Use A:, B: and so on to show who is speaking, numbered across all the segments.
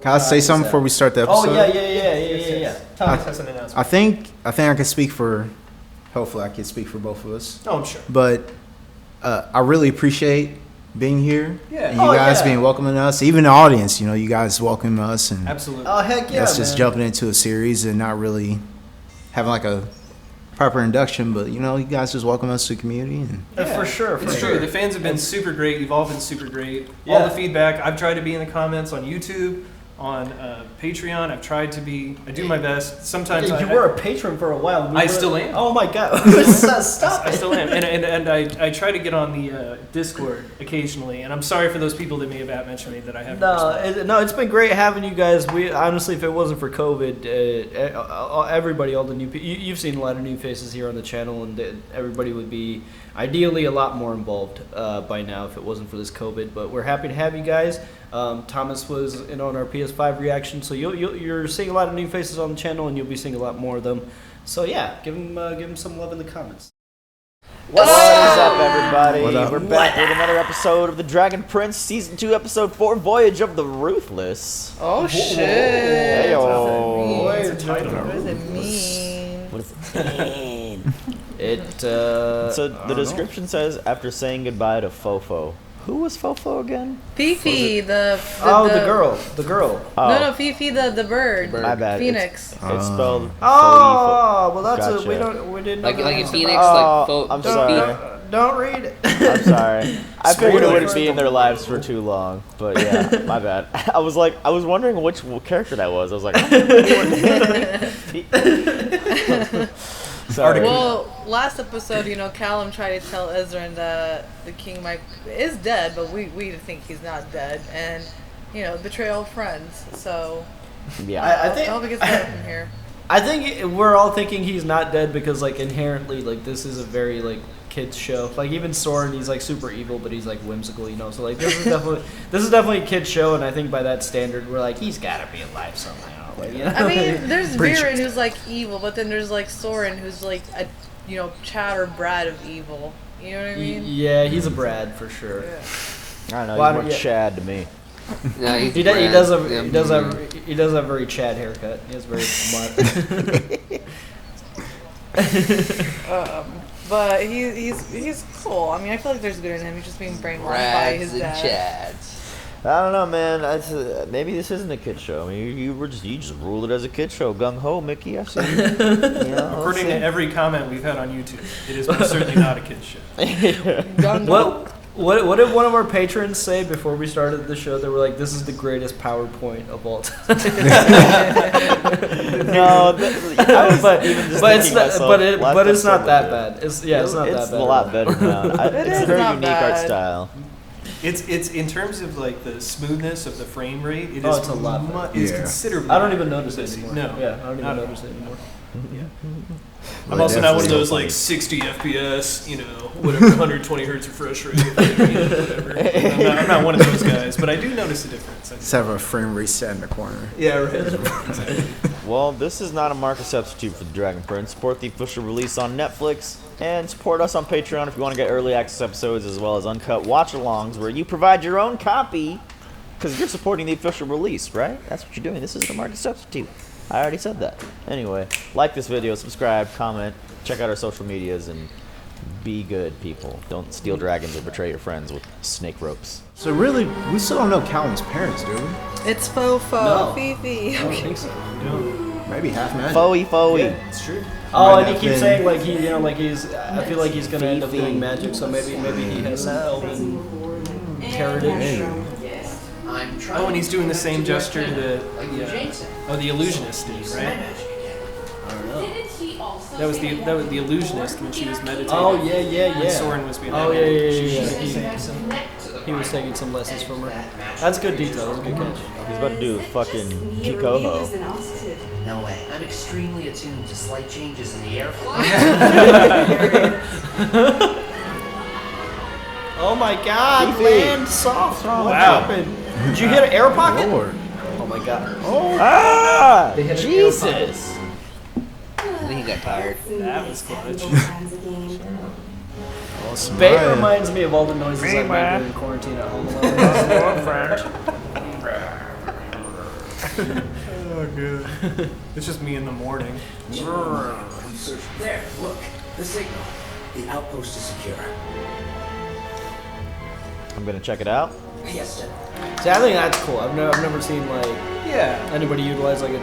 A: Can I say something before we start the episode?
B: Oh yeah. Thomas has an announcement.
A: I think I can speak for. Hopefully, I can speak for both of us.
B: Oh, I'm sure.
A: But I really appreciate being here.
B: Yeah.
A: And you guys being welcoming us, even the audience. You know, you guys welcome us, and
B: Absolutely.
C: Oh heck yeah!
A: that's just jumping into a series and not really having like a proper induction. But you know, you guys just welcome us to the community, and
B: For sure. It's true. The fans have been super great. You've all been super great.
C: Yeah.
B: All the feedback. I've tried to be in the comments on YouTube, on Patreon. I've tried to be. I do my best. Sometimes
C: You were a patron for a while.
B: I still am.
C: Oh my god! Stop
B: I
C: it.
B: still am, and I try to get on the Discord occasionally, and I'm sorry for those people that may have mentioned me that I haven't.
C: No, it's been great having you guys. We honestly, if it wasn't for COVID, everybody, all the new people, you've seen a lot of new faces here on the channel, and everybody would be ideally a lot more involved by now if it wasn't for this COVID. But we're happy to have you guys. Thomas was in on our PS5 reaction, so you're seeing a lot of new faces on the channel, and you'll be seeing a lot more of them. So yeah, give him some love in the comments.
D: What is up, everybody?
A: What up?
D: We're back with another episode of the Dragon Prince Season 2, Episode 4, Voyage of the Ruthless.
E: Oh shit!
D: Heyo.
E: What does it mean?
D: What does it mean? So the description says, after saying goodbye to Fofo. Who was Fofo again?
E: Fifi, the
C: girl.
D: Oh,
E: No, Fifi, the bird.
D: my bad.
E: Phoenix.
D: It's spelled
C: Oh, well that's
D: Gotcha.
C: we didn't know
F: Like
C: that.
F: a phoenix,
D: I'm sorry.
C: Don't read it.
D: I'm sorry. I figured it wouldn't
C: Spoilers.
D: be in their lives for too long, but yeah, my bad. I was wondering which character that was. I was like, sorry.
E: Well, last episode, Callum tried to tell Ezran that the king is dead, but we think he's not dead, and betrayal of friends. So
D: Yeah.
C: I think
E: I hope it gets better from here.
C: I think we're all thinking he's not dead because inherently this is a very kids show. Even Soren, he's super evil, but he's whimsical, So this is definitely a kids show, and I think by that standard we're he's gotta be alive somehow.
E: I mean, there's
A: Preach
E: Viren
A: it.
E: who's evil, but then there's Soren who's a Chad or Brad of evil. You know what I mean?
C: Yeah, he's a Brad for sure.
E: Yeah.
D: I don't know.
C: Why
D: He's
C: don't
D: more
C: you-
D: Chad to me.
F: No,
C: He does have a very Chad haircut. He has very smart.
E: But he's cool. I mean, I feel like there's good in him. He's just being brainwashed by his
F: Rags and
E: dad.
F: Chads.
D: I don't know, man. Maybe this isn't a kid show. I mean, you just ruled it as a kid show. Gung ho, Mickey. I see.
B: According to every comment we've had on YouTube, it is most certainly not a kid's show.
C: What did one of our patrons say before we started the show? They were like, "This is the greatest PowerPoint of all time."
D: No,
C: but it's not that bad. It's not that bad.
D: It's a lot better now. It's a very
E: not
D: unique art
E: bad.
D: style.
B: It's in terms of the smoothness of the frame rate. It is
C: Oh, it's a lot better.
B: It is
A: Yeah.
B: considerably.
C: I don't even
B: better
C: notice it
B: than
C: anymore.
B: No,
C: Yeah, I don't even
B: not at
C: notice it anymore.
B: I'm also not one of those
A: Definitely.
B: 60 FPS, whatever 120 hertz refresh rate, whatever. I'm not one of those guys, but I do notice a difference.
A: just have a frame rate set in the corner.
B: Yeah, right.
D: Well, this is not a market substitute for the Dragon Prince. Support the official release on Netflix and support us on Patreon if you want to get early access episodes as well as uncut watch-alongs where you provide your own copy because you're supporting the official release, right? That's what you're doing. This isn't a market substitute. I already said that. Anyway, like this video, subscribe, comment, check out our social medias, and be good, people. Don't steal dragons or betray your friends with snake ropes.
A: So really, we still don't know Callum's parents, do we?
E: It's Fofo,
C: No.
E: Fifi.
C: I don't think so.
A: Maybe half magic.
D: Foey.
C: Yeah, it's true. Oh, and he
A: have
C: keeps
A: been-
C: saying he's. I feel like he's gonna end up doing magic, so maybe he has some elven heritage.
B: Oh, and he's doing the same gesture that the illusionist did, right?
C: I don't know.
B: That was the illusionist when she was meditating.
C: Oh yeah.
B: When Soren was being
C: Oh yeah.
B: animated.
C: He was taking some lessons from her. That's good detail. That's a good catch.
D: He's about to do fucking Kikoho.
G: No way. I'm extremely attuned to slight changes in the airflow.
C: Oh my God!
D: Fifi.
C: Land soft. What
B: Wow.
C: happened? Did you hit an air pocket?
A: Lord.
C: Oh my God.
D: Ah!
C: They hit an
D: Jesus!
F: I think he got tired.
B: That was clutch.
A: Awesome.
C: Bay
A: Right.
C: reminds me of all the noises I made during quarantine at home alone.
B: Oh, good. It's just me in the morning.
G: There, look, the signal. The outpost is secure.
D: I'm gonna check it out.
G: Yes, sir.
C: See, I think that's cool. I've never seen like
B: Yeah.
C: anybody utilize like a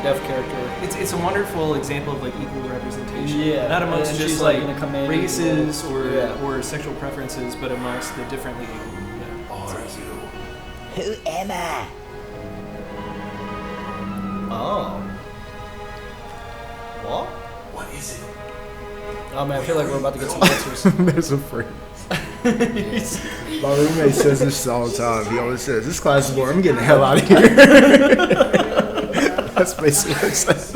C: deaf character.
B: It's a wonderful example of like equal representation.
C: Yeah.
B: Not amongst
C: And
B: just
C: she's, like,
B: like
C: in a commanding
B: races
C: role.
B: or sexual preferences, but amongst the differently able.
G: Are you?
D: Who am I?
C: Oh. What?
G: What is it?
C: Oh man, I feel like we're about to get some answers.
A: There's a phrase. My roommate says this all the time. He always says, "This class is boring. I'm getting the hell out of here." That's basically what it says.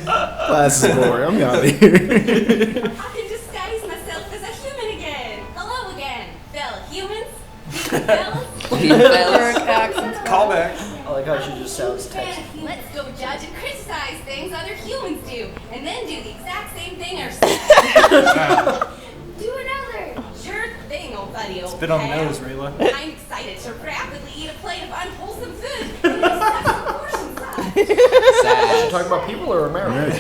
A: Class is boring. I'm out of here.
H: I can disguise myself as a human again. Hello again, fellow humans.
E: Work accents.
B: Callback.
C: I like how she just sounds Texan.
H: Let's go judge and criticize things other humans do, and then do the exact same thing ourselves. Do another. Sure thing, old buddy, old
B: Spit on the
H: pal.
B: nose, Rayla.
H: I'm excited to rapidly eat a plate of unwholesome food in an excessive portion size.
C: Should
F: Sad.
C: talk about people or Americans?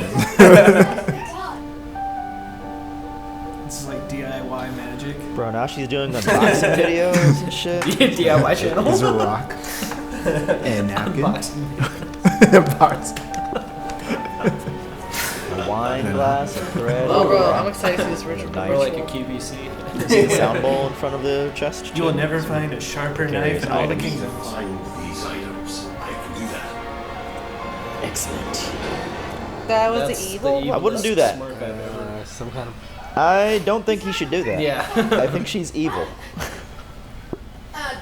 B: This is like DIY magic.
D: Bro, now she's doing unboxing videos and shit.
C: DIY channel.
A: He's a rock and napkin.
C: Unboxing.
A: Box.
D: A wine glass, a thread.
E: Oh, bro, I'm excited to see this ritual.
D: Nice.
C: Or like a QVC.
D: See the sound bowl in front of the chest?
B: You will never find a sharper knife in all the kingdoms.
G: Find these items. I can do that.
D: Excellent.
E: That was
C: That's
E: the evil.
D: I wouldn't do that.
C: Smart guy ever.
F: Some kind of.
D: I don't think he should do that.
C: Yeah.
D: I think she's evil.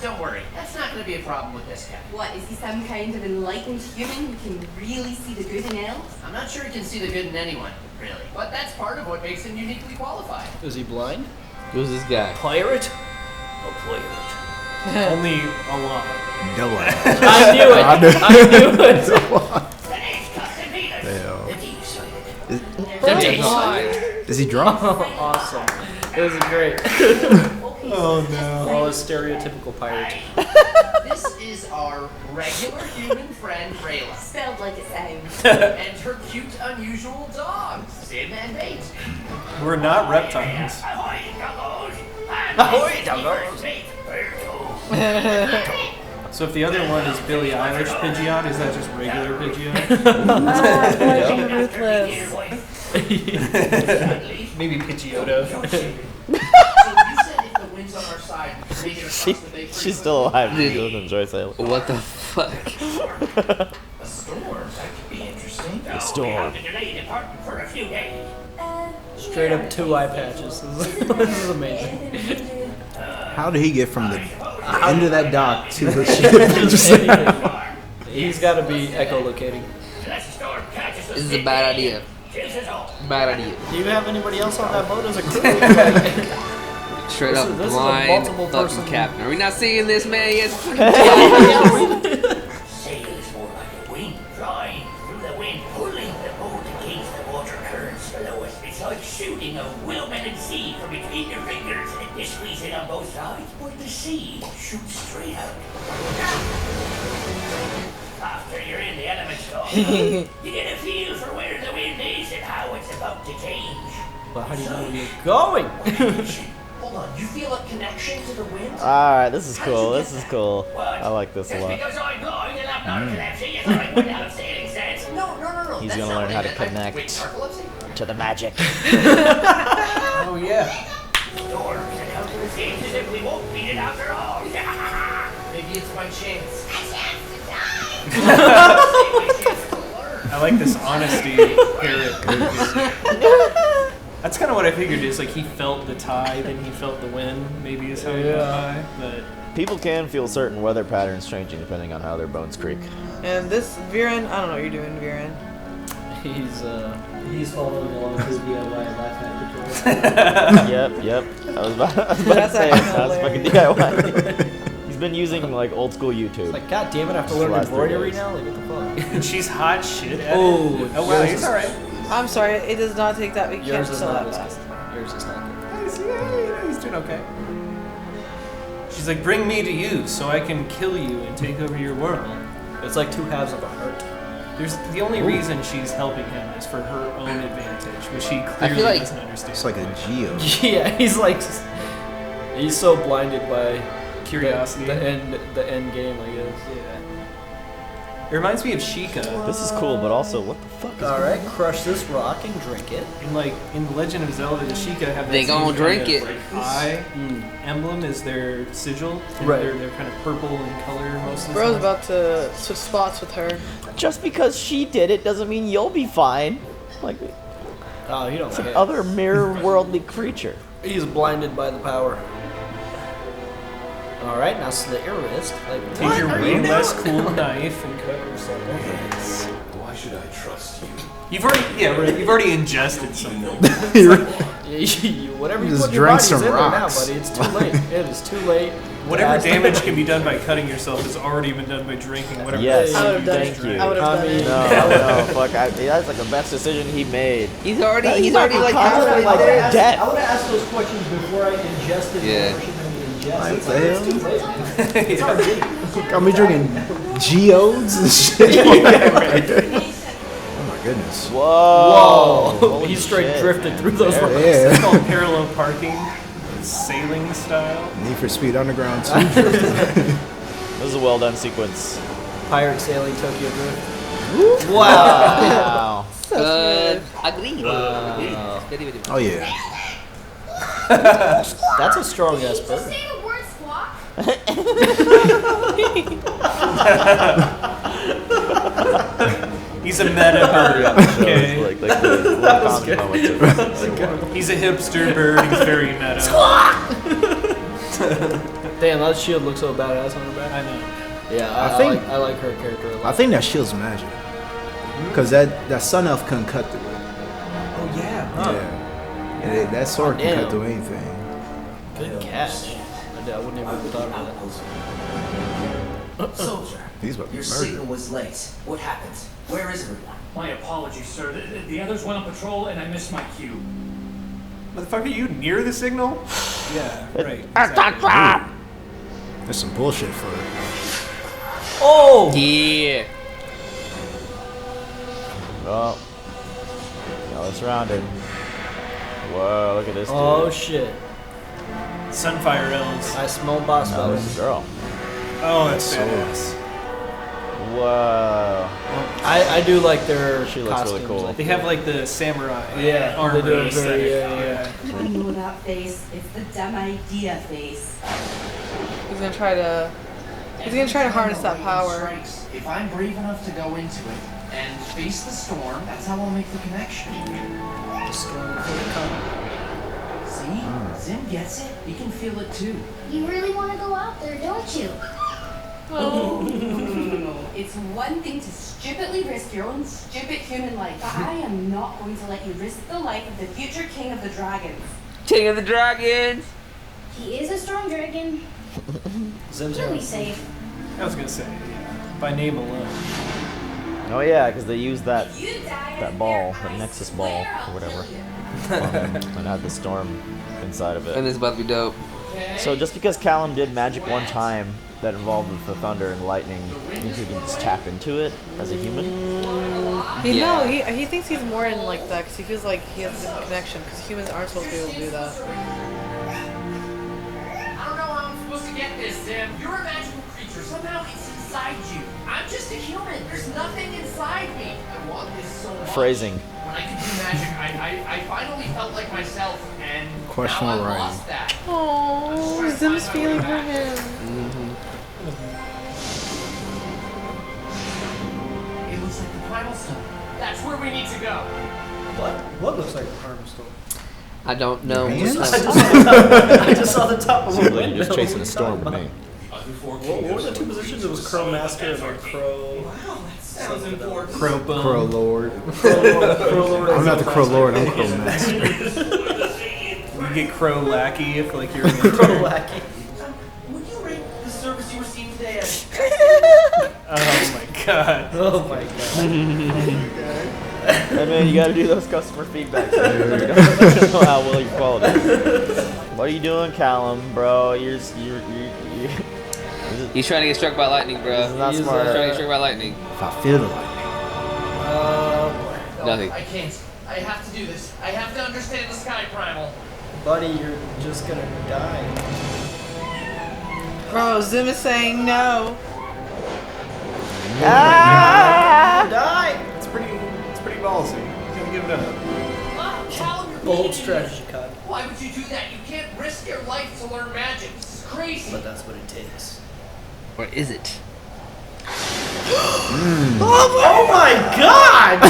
G: Don't worry. That's not going to be a problem with this guy.
H: What, is he some kind of enlightened human who can really see the good in elves?
G: I'm not sure he can see the good in anyone, really. But that's part of what makes him uniquely qualified.
C: Is he blind?
F: Who's this guy?
C: Pirate? A pirate.
B: Only a lot.
A: Double.
C: I knew it. I knew it.
A: Is he drunk?
C: Awesome. It was great.
B: Oh no.
C: Oh, a stereotypical pirate.
G: This is our regular human friend, Rayla.
H: Spelled like it sounds.
G: And her cute, unusual dog, Sim and Bait.
B: We're not reptiles.
C: Ahoy, doggos.
B: So if the other one is Billie Eilish Pidgeot, is that just regular Pidgeot?
E: Voyage Ruthless.
B: Maybe Pidgeotto.
G: So you said if the wind's on our side, make it across the bay.
D: She's still alive. She doesn't enjoy sailing.
F: What the fuck?
G: A storm. That could be interesting.
D: A storm.
C: Straight up 2 eye patches. This is amazing.
A: How did he get from the end of that dock to the ship?
C: Just anything. He's got to be echolocating.
F: This is a bad idea. Bad idea.
C: Do you have anybody else on that boat as a crew?
F: Straight up
C: This is a
F: blind
C: multiple
F: fucking
C: person-
F: captain. Are we not seeing this, man? Yes.
I: Sail is more like a wind, flying through the wind, pulling the boat against the water currents below us. It's like shooting a well-managed sea from between your fingers and you squeeze it on both sides, but the sea shoots straight out. After you're in the elements, though, you get a feel for where the wind is and how it's about to change.
C: But how do you know where you're going?
G: Hold on, you feel a connection to the wind?
D: Alright, this is cool. This is cool. I like this a
I: Just
D: lot.
I: because I'm blind and I'm not collapsing, you thought I wouldn't have sailing sense.
G: No.
D: He's
G: that's
D: gonna
G: not
D: learn how to
G: what I meant.
D: connect.
G: Wait, narcolepsy?
D: To the magic.
B: Oh yeah.
I: Storms and outward seems as if we won't beat it after all.
G: Maybe it's my chance.
B: I like this honesty Eric. That's kind of what I figured is like he felt the tide and he felt the wind, maybe is how he got by. But
D: People can feel certain weather patterns changing depending on how their bones creak.
E: And this Viren, I don't know what you're doing, Viren.
C: He's following along with his DIY Life Hack tutorial.
D: Yep. I was about to
E: That's
D: say it.
E: actually
D: That's fucking DIY. He's been using like old school YouTube.
C: Like, god damn it, I have to learn
D: Last 3
C: embroidery
D: days.
C: now? Like, what the fuck?
B: and she's hot shit at
C: Oh,
B: it. Oh wow,
C: yours
B: he's
C: is-
B: alright.
E: I'm sorry, it does not take that. We can't
C: Yours is
E: sell
C: not
E: that
C: as
E: fast.
C: good. Yours is not good.
B: He's doing okay. She's like, bring me to you so I can kill you and take over your world.
C: It's like two halves of a heart.
B: There's the only reason she's helping him is for her own advantage, which he clearly
F: like
B: doesn't understand.
A: It's like a geo.
C: Yeah, he's so blinded by
B: curiosity.
C: the end game, I guess.
B: Yeah. It reminds me of Sheikah.
D: This is cool, but also, what the fuck is
C: All right, crush this rock and drink it.
B: In like in The Legend of Zelda, the Sheikah have that
F: They
B: same
F: gonna drink
B: kind of,
F: it.
B: Like, eye emblem is their sigil. And
C: Right.
B: They're kind of purple in color most of the
E: Bro's
B: time.
E: about to switch spots with her.
D: Just because she did it doesn't mean you'll be fine. Like,
C: Oh, you don't care.
D: other mirror worldly creature.
C: He's blinded by the power. All right, now slit your wrist. Like,
B: Take
C: what
B: your
C: are
B: way
C: you
B: less
C: doing?
B: cool knife and cut yourself.
I: Why should I trust you?
B: You've already ingested something.
C: Whatever you
A: Just
C: put your
A: drank
C: body's
A: some
C: in
A: rocks.
C: there now, buddy. It's too late. It is too late.
B: Whatever
C: That's-
B: damage can be done by cutting yourself has already been done by drinking whatever.
D: Yes,
E: I would've done
D: thank
E: it.
D: you.
E: I would've done it.
D: No, fuck. That's like the best decision he made.
F: He's already like
D: constantly,
F: halfway
D: like,
F: there.
D: dead.
C: I would have asked those questions before I ingested
F: Yeah.
C: the
A: Like,
C: It's
A: what the hell?
C: too late, man. It's already.
A: Got me drinking geodes and shit. Oh my goodness.
D: Whoa.
C: Whoa!
D: Holy
C: He straight
D: shit.
C: drifted through those rocks.
B: It's
A: Yeah.
B: called parallel parking, sailing style.
A: Need for Speed Underground too.
D: This is a well done sequence.
C: Pirate sailing Tokyo Drift. Wow!
D: Wow.
F: Agree.
C: Wow.
F: Very, very.
A: Oh yeah.
C: That's a strong ass
H: Did you
C: burger.
H: say the word squawk?
B: He's a meta bird. Okay.
D: Like the common moments of
B: He's a hipster bird. He's very meta.
C: Damn, that shield looks so badass on her back.
B: I know.
C: Yeah,
A: I think-
C: I like her character a lot.
A: I think that shield's magic. Cause that sun elf couldn't cut through it.
B: Oh yeah.
A: Yeah. And that sword can
C: Damn.
A: cut through anything.
C: Good catch. I wouldn't have even thought of that.
G: Soldier,
A: These about to
G: your
A: be
G: signal
A: murdered.
G: was late. What happened? Where is everyone?
I: My apologies, sir. The others went on patrol and I missed my cue.
B: Motherfucker, you near the signal? Yeah. Right. Exactly.
A: That's some bullshit for her.
C: Oh!
F: Yeah.
D: Oh. Now it's surrounded. Whoa, look at this dude.
C: Oh shit!
B: Sunfire elves.
C: I smell boss
D: Oh,
C: fight.
D: this is a girl.
B: Oh, that's
A: So-
B: badass.
D: Whoa.
C: I do like their
D: She looks really
C: costumes,
D: cool.
C: like-
B: They have like the samurai
C: Yeah,
B: armor
C: they do it
B: aesthetic.
C: very- yeah.
H: I know that face. It's the dumb idea face.
E: He's gonna try to harness that power.
G: If I'm brave enough to go into it and face the storm, that's how I'll make the connection. See? Zim gets it. He can feel it too.
H: You really want to go out there, don't you? No. It's one thing to stupidly risk your own stupid human life, but I am not going to let you risk the life of the future king of the dragons.
F: King of the Dragons.
H: He is a strong dragon.
C: Zim's
H: He'll be
C: here.
H: safe.
B: I was gonna say, yeah, by name alone.
D: Oh yeah, because they used that
H: You die
D: that
H: in
D: ball,
H: there,
D: the
H: I
D: Nexus ball
H: swear
D: or
H: I'll
D: whatever,
H: kill you.
D: and had the storm inside of
F: And
D: it.
F: this is about to be dope.
D: So just because Callum did magic one time that involved the thunder and lightning, means he can just tap into it as a human.
E: No, he thinks he's more in like that because he feels like he has a connection because humans aren't supposed to be able to do that.
I: I don't know how I'm supposed to get this, Zim. You're a magical creature. Somehow it's inside you. I'm just a human. There's nothing inside me. I want this so much.
D: Phrasing.
I: When I could do magic, I finally felt like myself, and
A: Questionable
I: now I've
A: writing.
I: lost that.
E: Oh, Zim's feeling for him.
I: It looks like the primal stone. That's where we need to go.
C: What looks like a harm storm?
F: I don't know.
A: Hands?
C: I just saw the top of a window.
A: You're just chasing a storm with me.
C: What were the two positions? It was Crow Master and then Crow.
I: Sounds important.
B: Crow bone.
A: Crow Lord.
C: Crow Lord.
A: I'm not the Crow Lord, I'm Crow Master.
B: You get crow lackey if like you're in
C: Crow Lackey.
I: Would you rate the service you received today as
B: Oh my god.
C: Oh my god.
D: And man, you gotta do those customer feedbacks. You don't know how well your quality is. What are you doing, Callum, bro? You're
F: He's trying to get struck by lightning, bro.
D: This is not
F: He's
D: smart.
F: trying to get struck by lightning.
A: If I feel the lightning.
F: Nothing.
G: I can't. I have to do this. I have to understand the sky primal.
C: Buddy, you're just gonna die.
E: Bro, Zim is saying no.
C: Die!
B: It's pretty ballsy. He's gonna give it up.
G: Callum, you're
C: Bold
G: being
C: strategy, Cod.
G: Why would you do that? You can't risk your life to learn magic. This is crazy.
C: But that's what it takes.
F: Or is it?
C: Oh my god!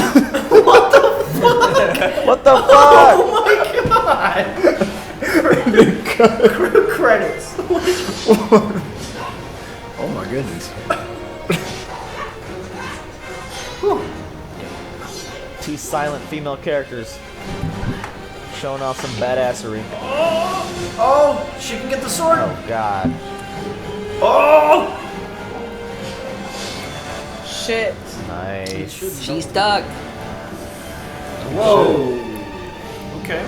C: What the fuck?
D: What the fuck?
C: Oh my god! Crew credits.
A: Oh my goodness.
D: Two silent female characters showing off some badassery.
C: Oh, she can get the sword.
D: Oh god.
C: Oh!
E: Shit.
D: Nice.
F: She's stuck.
C: Whoa.
B: Okay.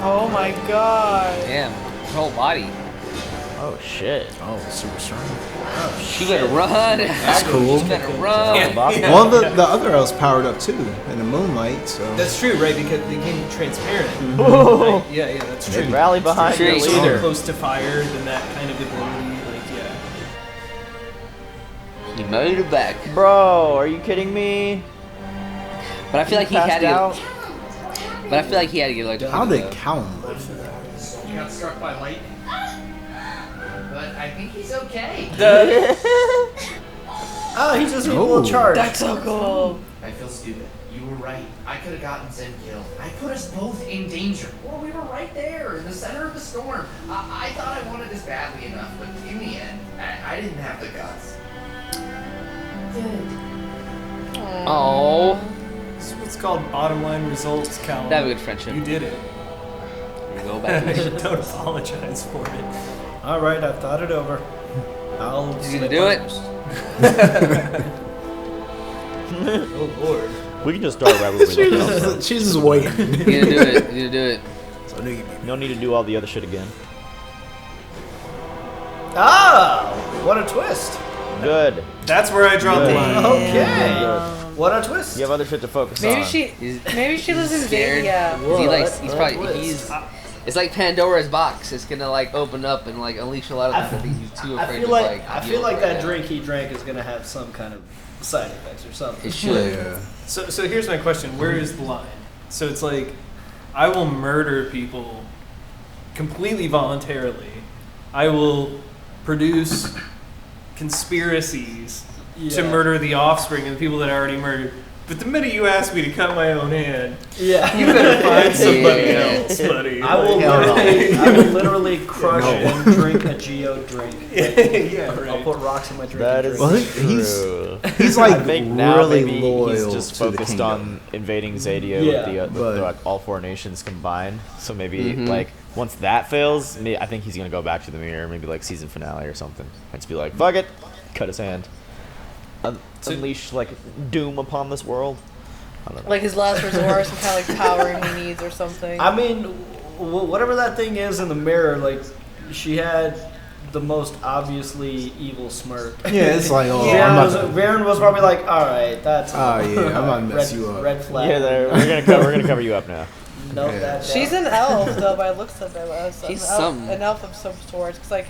E: Oh my god.
F: Damn. Her whole body.
D: Oh shit.
A: Oh, super strong.
F: She better run.
A: That's cool.
F: She better run.
A: Well, the other elves powered up too in the moonlight, so.
B: That's true, right? Because they became transparent.
D: Oh.
B: Right? Yeah, that's
D: They
B: true.
D: rally behind
F: True.
D: their
B: So
D: leader.
B: they're close to fire, then that kind of ability, like, yeah.
F: You mowed her back.
D: Bro, are you kidding me?
F: But I feel like he
D: Passed
F: had to.
D: out?
F: But I feel like he had to get electrocuted.
A: How did
F: though.
A: Callum live through that?
G: You got struck by lightning. But I think he's okay.
C: Oh, he just needs a
A: Oh.
C: little charge.
E: That's so cool.
G: I feel stupid. You were right. I could have gotten Zen killed. I put us both in danger. Well, we were right there in the center of the storm. I thought I wanted this badly enough, but in the end, I didn't have the guts.
F: Oh.
B: This is what's called bottom line results, Callum.
F: That was a good friendship.
B: You did it.
F: We go back to mission.
B: Don't apologize for it.
C: All right, I've thought it over. I'll.
F: He's gonna
C: slip
F: do it.
C: first.
B: Oh, Lord.
D: We can just start right where we left off.
A: She's just waiting.
F: You're gonna do it. You're gonna do it.
A: So nigga,
D: No need to do all the other shit again.
C: Ah, what a twist.
D: Good.
B: That's where I draw the
D: Good.
B: line.
C: Okay.
D: Good.
C: What a twist.
D: You have other shit to focus
E: Maybe
D: on.
E: she lives in
F: scared.
E: India.
F: He likes.
C: What
F: He's
C: a
F: probably.
C: twist.
F: He's. It's like Pandora's box. It's gonna like open up and like unleash a lot of things. I think he's too
C: I
F: afraid
C: feel
F: to
C: like
F: like.
C: I
F: deal
C: feel like
F: with
C: that
F: right now.
C: drink he drank is gonna have some kind of side effects or something.
F: It should.
A: yeah.
B: So here's my question. Where is the line? So it's like, I will murder people completely voluntarily. I will produce conspiracies to
C: Yeah.
B: murder the offspring of the people that I already murdered. But the minute you ask me to cut my own hand,
C: Yeah.
B: you better find somebody
F: Yeah.
B: else, buddy.
C: I will
A: Hell no.
C: literally crush
A: No.
C: and drink a Geo drink.
B: Yeah,
C: I'll
B: right.
C: put rocks in my drink.
D: That
C: and
D: is
A: Well,
C: drink.
A: he's-
D: true.
A: He's like
D: I think now
A: really
D: maybe
A: loyal
D: he's just
A: to the
D: focused
A: kingdom.
D: on invading Zadia
C: Yeah,
D: with
A: but-
D: like all four nations combined. So maybe
F: Mhm.
D: like once that fails, I think he's gonna go back to the mirror, maybe like season finale or something, and just be like, "Fuck it," cut his hand, unleash like doom upon this world. I don't know.
E: Like his last resort, some kind of like power he needs or something.
C: I mean, whatever that thing is in the mirror, like she had the most obviously evil smirk.
A: Yeah, it's like, oh,
E: Yeah.
A: I'm about to.
C: Varen was probably like, "All right, that's
A: Oh, yeah, I'm about to mess
C: red,
A: you up."
C: Red flag.
D: Yeah, we're gonna cover you up now.
C: Nope,
A: Yeah.
C: that
E: She's
C: down.
E: an elf though, by the looks of it.
F: She's some-
E: An elf of some sort. Cause like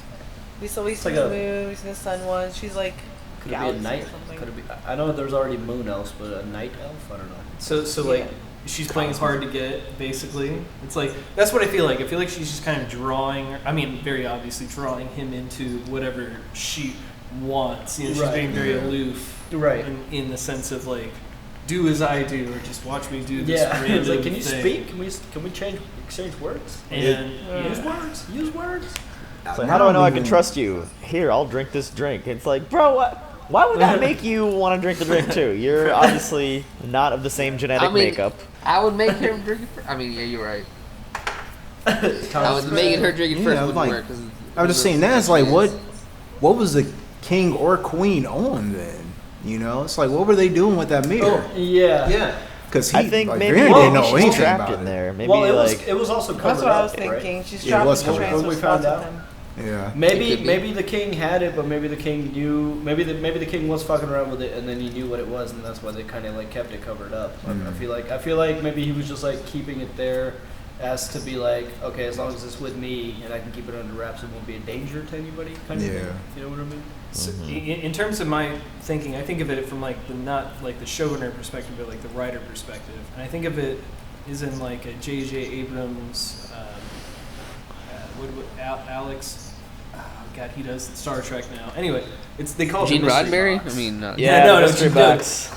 E: we see
C: like
E: the
C: a-
E: moon, we see the sun one. She's like
C: Could it be a
E: galaxy
C: night?
E: or something.
C: Could it be? I know there's already moon elves, but a night elf? I don't know.
B: So like, she's playing hard to get, basically. It's like, that's what I feel like. I feel like she's just kind of drawing, I mean, very obviously drawing him into whatever she wants. You know, she's
C: Right.
B: being very aloof.
C: Right.
B: In the sense of like, do as I do, or just watch me do this
C: Yeah,
B: random
C: it's like, can you
B: thing.
C: speak? Can we exchange words?
B: And
C: Use words. Use words.
D: So how do I know I can trust you? Here, I'll drink this drink. It's like, bro, what? Why would that make you want to drink the drink too? You're obviously not of the same genetic
F: I mean,
D: makeup.
F: I would make her drink it. I mean, yeah, you're right. I was making her drink it
A: Yeah,
F: first
A: I'm
F: wouldn't
A: like-
F: work. 'Cause
A: I was just saying that. It's like, what was the king or queen on then? You know, it's like, what were they doing with that mirror?
C: Yeah.
B: yeah.
A: Because he,
D: I think
A: like,
D: maybe
A: Viren didn't know
D: she's
A: anything
D: trapped
A: about
D: in
A: it.
D: there. Maybe
C: Well, it
D: like
C: was also covered
E: That's what I was
C: up, right?
E: thinking. She's
A: Yeah, it
E: trapped
A: was
E: in the
A: covered up.
E: transfer
C: When we found
E: spots
C: out.
E: with him.
A: Yeah.
C: Maybe the king had it, but maybe the king knew. Maybe the king was fucking around with it, and then he knew what it was, and that's why they kind of like kept it covered up. I feel like maybe he was just like keeping it there, as to be like, okay, as long as it's with me and I can keep it under wraps, it won't be a danger to anybody. Kind of thing. You know what I mean?
B: So in terms of my thinking, I think of it from like not like the showrunner perspective, but like the writer perspective, and I think of it as in like a J.J. Abrams, Alex. Oh God, he does Star Trek now. Anyway, they call it
F: Gene
B: the mystery
F: Roddenberry.
B: box.
F: I mean,
B: no,
D: mystery box.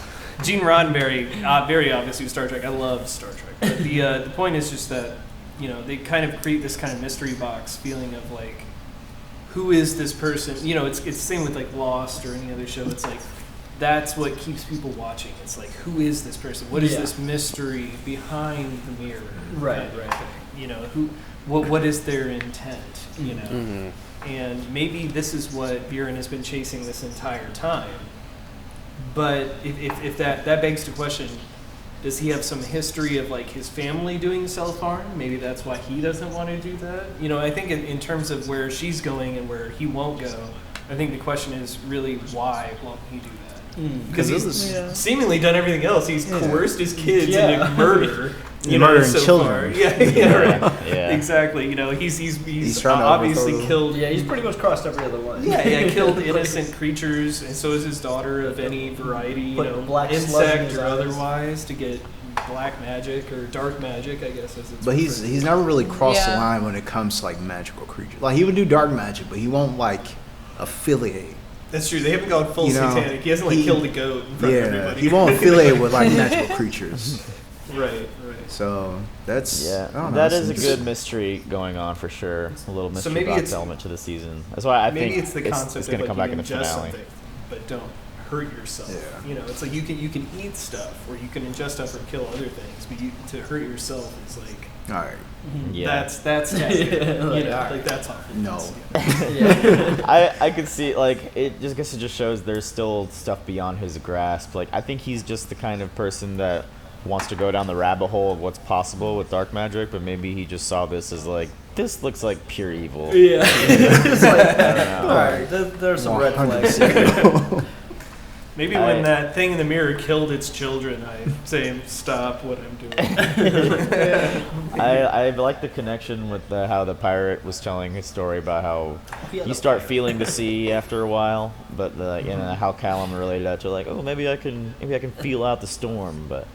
B: Gene Roddenberry, very obviously with Star Trek. I love Star Trek. But the point is just that they kind of create this kind of mystery box feeling of like, who is this person? It's the same with like Lost or any other show. It's like that's what keeps people watching. It's like, who is this person? What is this mystery behind the mirror?
C: Right.
B: What is their intent? And maybe this is what Viren has been chasing this entire time. But if that begs the question, does he have some history of like his family doing self-harm? Maybe that's why he doesn't want to do that. I think in terms of where she's going and where he won't go, I think the question is really why won't he do that? Because he's seemingly done everything else. He's coerced his kids into murder.
A: Murdering
B: so
A: children.
B: Far. Yeah, exactly. He's
A: trying to
B: obviously killed.
C: Yeah, he's pretty much crossed every other one.
B: Killed innocent creatures, and so is his daughter of any variety,
C: black
B: insect or otherwise, to get black magic or dark magic, I guess.
A: But he's never really crossed the line when it comes to like magical creatures. Like he would do dark magic, but he won't like affiliate.
B: That's true. They haven't gone full satanic. He hasn't killed a goat in front of everybody.
A: He won't affiliate with like magical creatures.
B: Right.
A: So that's
D: that is a good mystery going on for sure. A little mystery box element to the season. That's why I think
B: it's the concept
D: it's going to come back in the finale.
B: But don't hurt yourself. Yeah. It's like you can eat stuff or you can ingest stuff or kill other things, but to hurt yourself is like
A: all right.
D: Yeah.
B: That's like that's awful.
A: No.
D: I could see like it just shows there's still stuff beyond his grasp. Like I think he's just the kind of person that wants to go down the rabbit hole of what's possible with dark magic, but maybe he just saw this as like, this looks like pure evil.
C: Yeah. It's like, I don't know. All right, there's some red flags.
B: Maybe when that thing in the mirror killed its children, I say, stop what I'm doing.
D: I like the connection with how the pirate was telling his story about how you start feeling the sea after a while, but how Callum related that to like, oh, maybe I can feel out the storm, but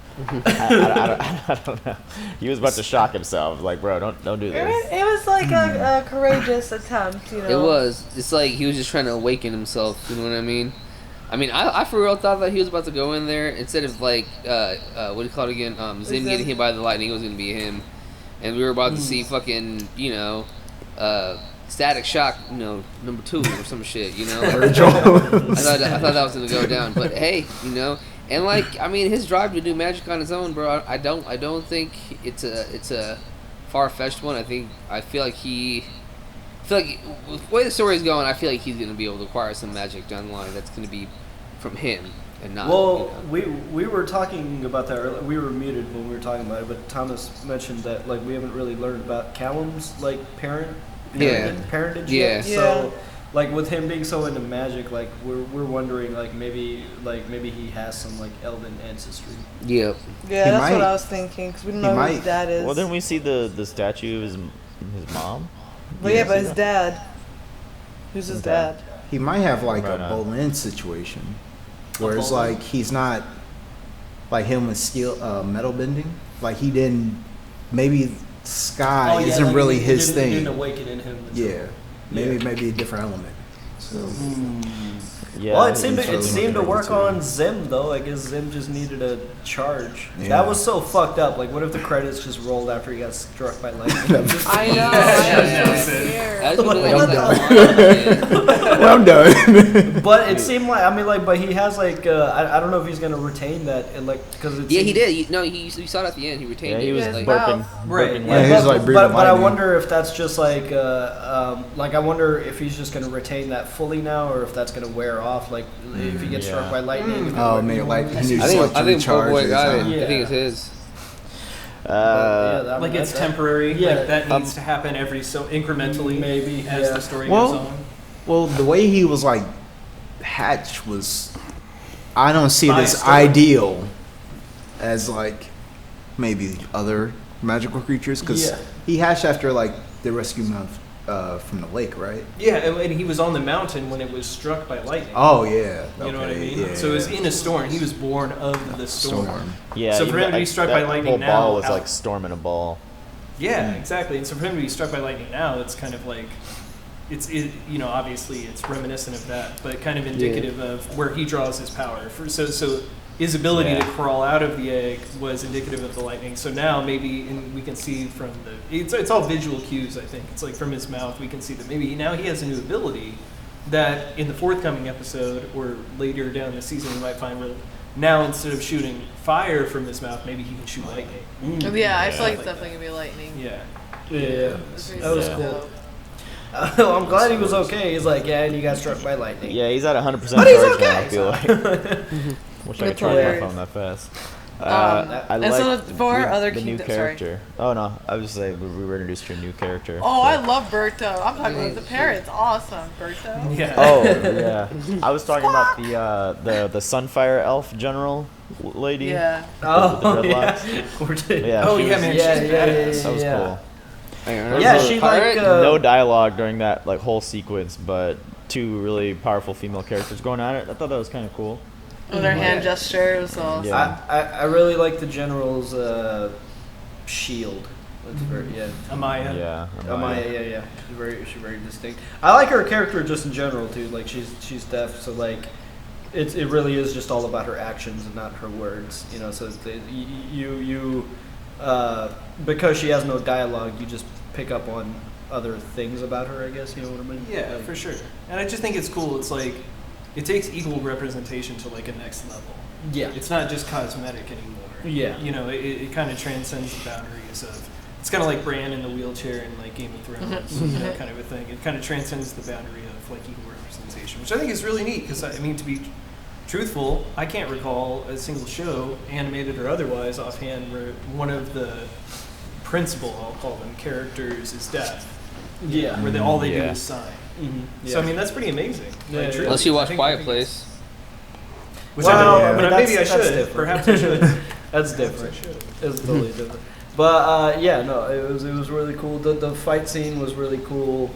D: I don't know. He was about to shock himself. Like, bro, don't do this.
E: It was like a courageous attempt,
F: It was. It's like he was just trying to awaken himself. You know what I mean? I for real thought that he was about to go in there instead of like what do you call it again? Zim getting hit by the lightning. It was gonna be him, and we were about to see fucking Static Shock, number 2 or some shit. I thought that was gonna go down, but hey, and like his drive to do magic on his own, bro. I don't think it's a far-fetched one. I feel like with the way the story is going, I feel like he's going to be able to acquire some magic down the line that's going to be from him and not.
C: Well, we were talking about that earlier. We were muted when we were talking about it, but Thomas mentioned that like we haven't really learned about Callum's like parentage yet. So like with him being so into magic, like we're wondering like maybe he has some like elven ancestry.
F: Yep.
E: Yeah, that's what I was thinking because we don't know who his dad is.
D: Well, didn't we see the statue of his mom?
E: Well, but his dad. Who's his dad?
A: He might have like a Bolin situation, where it's like he's not like him with steel metal bending. Like he didn't. Maybe sky isn't
C: like
A: really his thing.
C: Didn't awaken in him.
A: Maybe a different element. So.
C: Well, it seemed to work on Zim though. I guess Zim just needed a charge. Yeah. That was so fucked up. Like, what if the credits just rolled after he got struck by lightning?
E: I know.
A: I'm done.
C: But it seemed like, but he has like, I don't know if he's gonna retain that, and like, because
F: he did. You saw it at the end. He retained it.
D: He was
F: like,
D: burping.
C: Right.
A: Yeah, he was like breathing
C: but I wonder if that's just like, I wonder if he's just gonna retain that fully now, or if that's gonna wear off. Like, if he gets struck by lightning.
A: Oh, man, like
F: I think Boy got it. I think it's his.
B: Like it's temporary.
C: Yeah.
B: Like that needs to happen every so incrementally,
C: maybe,
B: as the story goes on.
A: Well, the way he was like hatched was, I don't see it
B: By
A: as
B: story.
A: ideal as like maybe other magical creatures because he hatched after like they rescued him from the lake, right?
B: Yeah, and he was on the mountain when it was struck by lightning.
A: Oh yeah,
B: You know what I
A: okay,
B: mean?
A: yeah,
B: So it was in a storm. He was born of the storm.
D: Yeah.
B: So for him to be
D: like,
B: struck by
D: that
B: lightning
D: whole
B: now,
D: ball was like storming a ball.
B: Yeah, exactly. And so for him to be struck by lightning now, it's kind of like, obviously it's reminiscent of that, but kind of indicative of where he draws his power. So his ability to crawl out of the egg was indicative of the lightning. So now maybe we can see from it's all visual cues, I think. It's like from his mouth we can see that maybe now he has a new ability that in the forthcoming episode or later down the season we might find where now instead of shooting fire from his mouth, maybe he can shoot lightning.
E: Yeah, I feel like it's definitely gonna be lightning.
B: Yeah.
C: Yeah.
E: It's
C: That was
E: really
C: cool.
E: dope.
C: I'm glad he was okay. He's like, yeah, and he got struck by lightning.
D: Yeah, he's at 100%
C: But he's
D: charge now,
C: okay.
D: I feel like. Wish I could
E: That's
D: charge my
E: hilarious.
D: phone that fast. I
E: and
D: like
E: so for our other
D: the new
E: kingdom, sorry.
D: character. Oh no, I was just saying we were introduced to a new character.
E: Oh, I love Berto. I'm talking about the parrot's awesome. Berto.
B: Yeah.
D: Oh yeah, I was talking about the Sunfire Elf General lady.
E: Yeah.
C: Oh,
D: with the
C: yeah.
D: dreadlocks. Yeah.
B: Oh
D: she
B: yeah,
D: was-
B: man, she's
C: Yeah, yeah,
B: badass.
D: That was cool.
C: Yeah, she like
D: No dialogue during that like whole sequence, but two really powerful female characters going at it. I thought that was kind of cool.
E: With her hand gestures. All
D: Yeah.
C: I really like the general's shield. It's very
B: Amaya.
D: Yeah.
C: Amaya, yeah. She's very distinct. I like her character just in general too. Like she's deaf, so like it really is just all about her actions and not her words. You know, so because she has no dialogue, you just pick up on other things about her. I guess you know what I mean.
B: Yeah,
C: Like,
B: for sure. And I just think it's cool. It's like it takes equal representation to like a next level.
C: Yeah.
B: It's not just cosmetic anymore.
C: Yeah.
B: You know, it kind of transcends the boundaries of. It's kind of like Bran in the wheelchair in like Game of Thrones, you know, kind of a thing. It kind of transcends the boundary of like equal representation, which I think is really neat. Because I mean, to be truthful, I can't recall a single show, animated or otherwise, offhand, where one of the principal, I'll call them, characters is deaf.
C: Yeah.
B: Where all they do
D: Yeah.
B: is sign.
C: Mm-hmm.
B: So I mean, that's pretty amazing.
C: Yeah,
B: Like,
C: yeah.
B: truly.
F: Unless you watch
B: I think-
F: Quiet Place.
B: Which
C: Well,
B: I
C: I
B: don't,
C: mean,
B: but maybe I
C: that's
B: should.
C: different.
B: Perhaps I should.
C: That's different. It's totally different. But yeah, no, it was really cool. The fight scene was really cool,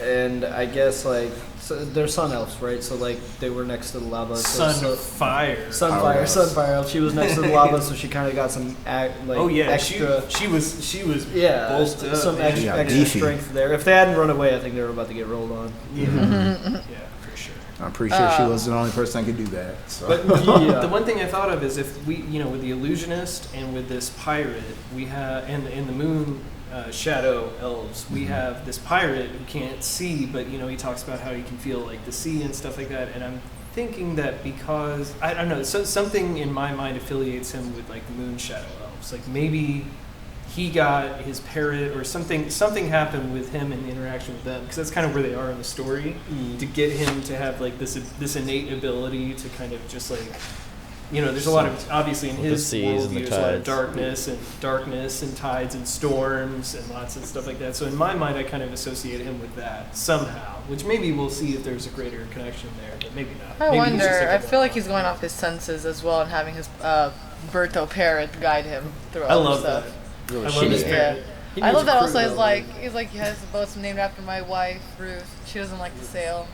C: and I guess like they're sun elves, right? So like they were next to the lava.
B: Sunfire.
C: Sunfire elf. She was next to the lava, so she kind of got some
B: Oh yeah,
C: extra.
B: she was
C: Yeah,
B: bulked up,
C: some
B: man.
C: extra,
A: Yeah,
C: extra
A: beefy.
C: strength there. If they hadn't run away, I think they were about to get rolled on.
B: Yeah, yeah, for sure.
A: I'm pretty sure she wasn't the only person that could do that. So.
B: But
C: Yeah.
B: the one thing I thought of is if we, with the illusionist and with this pirate, we have, and the moon shadow elves, we have this pirate who can't see, but he talks about how he can feel like the sea and stuff like that. And I'm thinking that because I don't know, so something in my mind affiliates him with like the moon shadow elves. Like maybe he got his parrot or something happened with him in the interaction with them, because that's kind of where they are in the story, to get him to have like this innate ability to kind of just like, there's a lot of, obviously in
D: With the
B: his
D: seas and
B: worldview,
D: the
B: there's a lot of
D: tides.
B: darkness and tides and storms and lots of stuff like that. So in my mind, I kind of associate him with that somehow, which maybe we'll see if there's a greater connection there, but maybe not.
E: I
B: Maybe he's just
E: wonder.
B: like
E: I
B: a
E: feel like
B: one-off.
E: he's going off his senses as well and having his Berto parrot guide him through all
B: I
E: the
B: love
E: stuff.
B: that.
D: Really
B: I love his
D: shitty.
B: parrot.
E: Yeah. I love that also. He's like, he has a boat named after my wife, Ruth. She doesn't like to sail.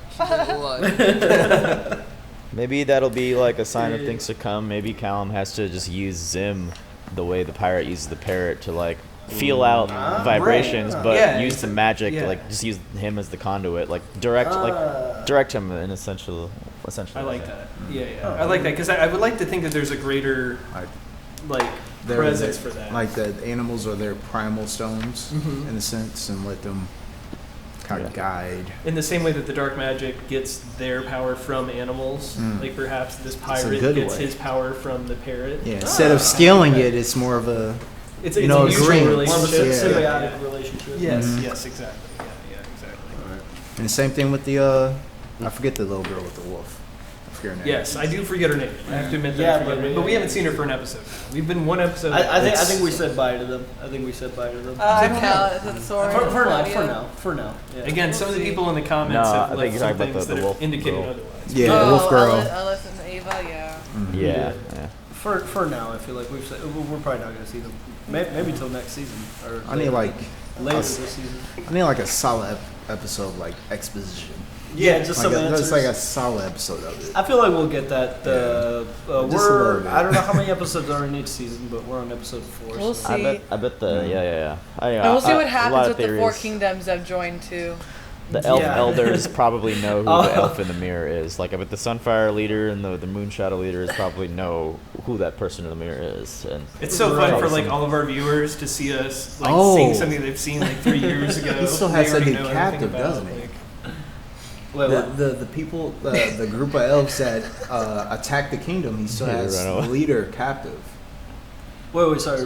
D: Maybe that'll be like a sign of things to come. Maybe Callum has to just use Zim the way the pirate uses the parrot to like feel out vibrations, but
B: Yeah,
D: use the magic,
B: yeah.
D: like just use him as the conduit, like direct him in essentially.
B: I like that. Yeah. I like that because I would like to think that there's a greater presence for that.
A: Like the animals are their primal stones
B: Mhm.
A: in a sense, and let them kind of guide.
B: In the same way that the dark magic gets their power from animals, like perhaps this pirate
A: good
B: gets
A: way.
B: his power from the parrot.
A: Yeah, instead of scaling it, it's more of a
B: It's
A: you
B: a
A: know,
B: mutual
A: agreement.
B: relationship.
A: Yeah.
C: symbiotic relationship.
B: Yes,
A: Mhm.
B: yes, exactly. Yeah, exactly.
A: and the same thing with the I forget the little girl with the wolf. I forget her name.
B: Yes, I do forget her name. I have to admit that I forget her name. But we haven't seen her for an episode. We've been one episode.
C: I think we said bye to them. I think we said bye to them. For now. Yeah.
B: Again, some of the people in the comments have left some things that have indicated otherwise.
A: Yeah, Wolf Girl.
E: Alice and Ava, yeah.
A: Mm-hmm.
D: Yeah.
C: For now, I feel like we're probably not going to see them. Maybe until next season. Or
A: I need like
C: later this season.
A: I need like a solid episode, like exposition.
C: Yeah, just
A: like
C: some answers.
A: Just like a solid episode of it.
C: I feel like we'll get that.
A: We're
C: I don't know how many episodes are in each season, but we're on episode 4.
E: We'll see.
D: I bet the yeah.
E: And we'll see what happens with the 4 kingdoms I've joined too.
D: The elf elders probably know who the elf in the mirror is. Like, I bet the Sunfire leader and the Moonshadow leaders probably know who that person in the mirror is. And
B: it's so fun for like all of our viewers to see us like seeing something they've seen like 3 years ago.
A: He still has something captive, doesn't he? The people, the group of elves that attacked the kingdom, he still has the leader captive.
C: Wait, sorry.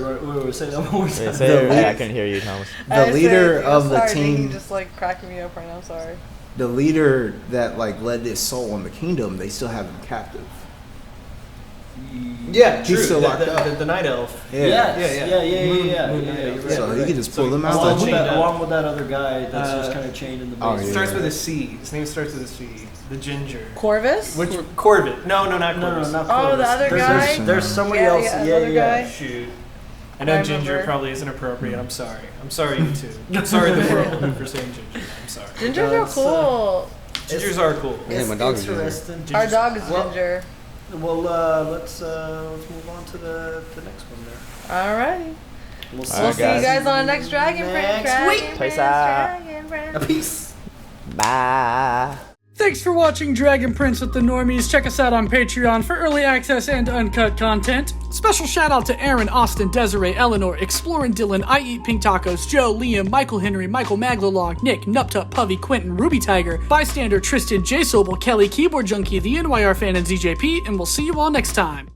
C: Say that one more time.
D: I couldn't hear you, Thomas.
A: The leader of the team.
E: Just like cracking me up right now. Sorry.
A: The leader that like led his soul in the kingdom, they still have him captive.
B: Yeah,
A: he's still locked up.
B: The night elf.
C: Yeah.
A: So he can just pull them out.
C: Along with that other guy that's just kind of chained in the basement.
B: Starts with a C. His name starts with a C. The ginger.
E: Corvus?
B: Which Corbett? No, not Corvus.
C: No, not Corvus.
E: Oh, the other guy.
C: There's somebody else.
E: Guy.
B: Shoot. I know ginger probably isn't appropriate. I'm sorry. I'm sorry, you two. I'm sorry, the world, for saying ginger. I'm sorry.
E: Gingers are cool.
B: Gingers are cool.
F: Yeah, my dog is ginger.
E: Our dog is ginger.
C: Well, let's move on to the next one there.
E: Alrighty.
C: We'll
E: see you guys on the next Dragon Prince.
D: Peace out.
C: Peace.
D: Bye.
J: Thanks for watching Dragon Prince with the Normies. Check us out on Patreon for early access and uncut content. Special shout out to Aaron, Austin, Desiree, Eleanor, Explorin' Dylan, I Eat Pink Tacos, Joe, Liam, Michael Henry, Michael Maglalog, Nick, Nuptup, Puvy, Quentin, Ruby Tiger, Bystander, Tristan, J Sobel, Kelly, Keyboard Junkie, the NYR Fan, and ZJP, and we'll see you all next time.